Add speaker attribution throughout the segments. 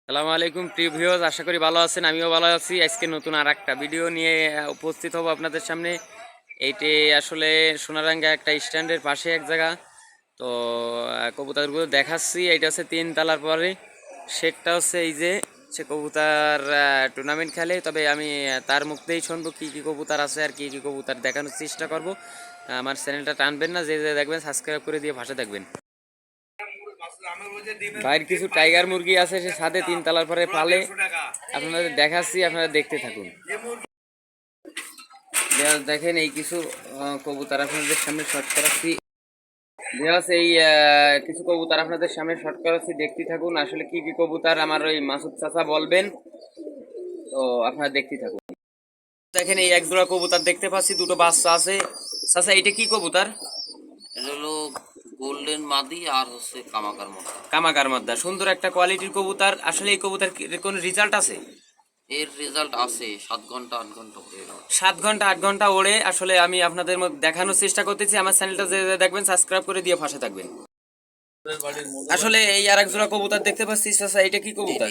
Speaker 1: সালামু আলাইকুম প্রিয় ভিউয়ার্স, আশা করি ভালো আছেন। আমিও ভালো আছি। আজকে নতুন আর একটা ভিডিও নিয়ে উপস্থিত হব আপনাদের সামনে। এইটি আসলে সোনারাঙ্গা একটা স্ট্যান্ডের পাশে এক জায়গা। তো কবুতরগুলো দেখাচ্ছি। এইটা হচ্ছে 3 তলার পরে। শেডটা হচ্ছে এই যে সে কবুতর টুর্নামেন্ট খেলে। তবে আমি তার মুখ দিয়েই শুনবো কী কী কবুতর আছে আর কী কী কবুতর দেখানোর চেষ্টা করব। আমার চ্যানেলটা টানবেন না, যে যে দেখবেন সাবস্ক্রাইব করে দিয়ে পাশে থাকবেন। বাইরে কিছু টাইগার মুরগি আছে, সে সাথে 3 তলার পরে পালে। আপনাদের দেখাচ্ছি, আপনারা দেখতে থাকুন। দেখেন এই কিছু কবুতর আপনাদের সামনে শর্ট করাচ্ছি। এই কিছু কবুতর আপনাদের সামনে শর্ট করাচ্ছি, দেখতে থাকুন। আসলে কি কি কবুতর আমার ওই মাসুদ চাচা বলবেন, তো আপনারা দেখতে থাকুন। দেখেন এই এক জোড়া কবুতর দেখতে পাচ্ছি, দুটো বাচ্চা আছে। চাচা এটা কি কবুতর?
Speaker 2: এটা হলো গোল্ডেন মাদি আর হচ্ছে কামাকার মধ্যে।
Speaker 1: কামাকার মধ্যে সুন্দর একটা কোয়ালিটির কবুতর। আসলে এই কবুতর কোন রেজাল্ট আছে?
Speaker 2: এর রেজাল্ট আছে 7 ঘন্টা 8 ঘন্টা ওড়ে।
Speaker 1: 7 ঘন্টা 8 ঘন্টা ওড়ে। আসলে আমি আপনাদের দেখানোর চেষ্টা করতেছি। আমার চ্যানেলটা যে দেখবেন সাবস্ক্রাইব করে দিয়ে পাশে থাকবেন। আসলে এই আর এক জোড়া কবুতর দেখতে পাচ্ছি। চাচা এটা কি কবুতর?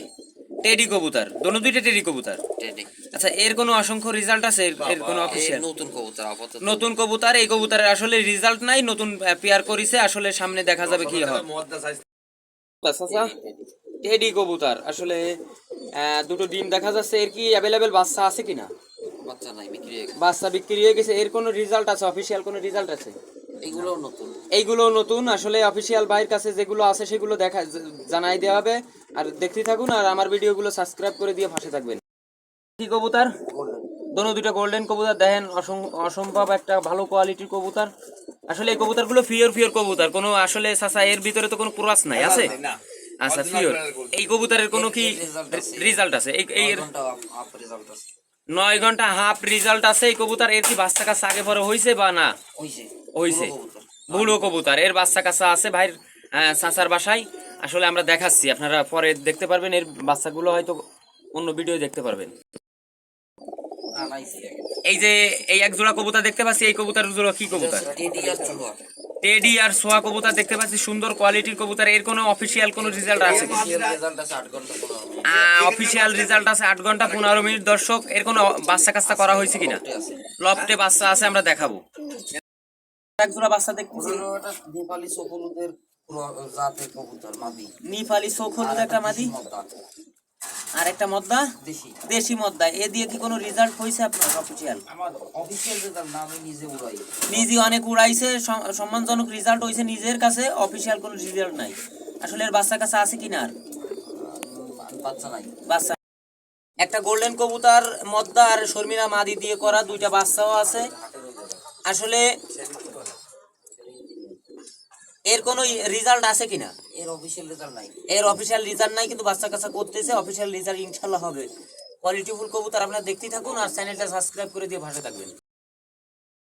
Speaker 1: টেডি কবুতর, দোনো দুইটা টেডি কবুতর।
Speaker 2: টেডি।
Speaker 1: আচ্ছা, এর কোনো অসংখ্য রেজাল্ট আছে? এর কোনো অফিসিয়াল?
Speaker 2: নতুন কবুতর আপাতত।
Speaker 1: নতুন কবুতর। এই কবুতরের আসলে রেজাল্ট নাই, নতুন পেয়ার করেছে। আসলে সামনে দেখা যাবে কি হয়। চাচা টেডি কবুতর আসলে দুটো ডিম দেখা যাচ্ছে। এর কি অ্যাভেলেবেল বাচ্চা আছে কিনা?
Speaker 2: বাচ্চা নাই, বিক্রি হয়ে গেছে।
Speaker 1: বাচ্চা বিক্রি হয়ে গেছে। এর কোনো রেজাল্ট আছে? অফিসিয়াল কোনো রেজাল্ট আছে?
Speaker 2: এগুলোও নতুন।
Speaker 1: এইগুলো নতুন। আসলে অফিসিয়াল ভাইয়ের কাছে যেগুলো আছে সেগুলো দেখা জানাই দেওয়া হবে। আর দেখতে থাকুন আর আমার ভিডিওগুলো সাবস্ক্রাইব করে দিয়ে পাশে থাকবেন। কি কবুতর? দোনো দুটো গোল্ডেন কবুতর। দেখেন অসম্ভব একটা ভালো কোয়ালিটির কবুতর। আসলে এই কবুতরগুলো পিওর কবুতর। কোনো আসলে চাচা এর ভিতরে তো কোনো ক্রস নাই আছে? আচ্ছা, পিওর। এই কবুতরের কোনো কি রেজাল্ট আছে? এই 9 ঘন্টা হাফ রেজাল্ট আছে এই কবুতর। এর কি বাচ্চা কাচ্চা আগে পরে হয়েছে বা না? হয়েছে। বুড়ো কবুতর। এর বাচ্চা কাচ্চা আছে ভাইয়ের চাচার বাসায়। আসলে আমরা দেখাচ্ছি, আপনারা পরে দেখতে পারবেন। এর বাচ্চাগুলো হয়তো অন্য ভিডিও দেখতে পারবেন। এই যে এই এক জোড়া কবুতর দেখতে পাচ্ছি, এই কবুতর জোড়া কি কবুতর? টেডি আর সোয়া কবুতর দেখতে পাচ্ছি, সুন্দর কোয়ালিটির কবুতর। এর কোনো অফিসিয়াল কোনো রেজাল্ট আছে? অফিসিয়াল রেজাল্ট আছে 8 ঘন্টা 15 মিনিট। দর্শক, এর কোনো বাচ্চা কাচ্চা করা হয়েছে কিনা? লফটে বাচ্চা আছে, আমরা দেখাবো। এক জোড়া বাচ্চা দেখতেছি।
Speaker 2: নেপালি সকলুদের জাতের কবুতর মাদি।
Speaker 1: নেপালি সকলুদ একটা মাদি আর একটা মদ্দা দেশি মদ্দা। এ দিয়ে কি কোনো রেজাল্ট হয়েছে আপনার অফিসিয়াল?
Speaker 2: আমার অফিসিয়াল রেজাল্ট না, আমি নিজে উড়াই।
Speaker 1: নিজে অনেক উড়াইছে, সম্মানজনক রেজাল্ট হয়েছে নিজের কাছে। অফিসিয়াল কোনো রেজাল্ট নাই। আসলে এর বাচ্চা কাছে আছে কিনা? আর
Speaker 2: বাচ্চা নাই।
Speaker 1: বাচ্চা একটা গোল্ডেন কবুতর মদ্দা আর শর্মিলা মাদি দিয়ে করা, দুইটা বাচ্চাও আছে। আসলে এর কোনো রেজাল্ট আছে কিনা?
Speaker 2: এর অফিসিয়াল রেজাল্ট নাই।
Speaker 1: এর অফিসিয়াল রেজাল্ট নাই, কিন্তু বাচ্চা কাচ্চা করতেছে। অফিসিয়াল রেজাল্ট ইনশাল্লাহ হবে। কোয়ালিটিফুল কবুতর। আপনারা দেখতেই থাকুন আর চ্যানেলটা সাবস্ক্রাইব করে দিয়ে ভাষা থাকবেন।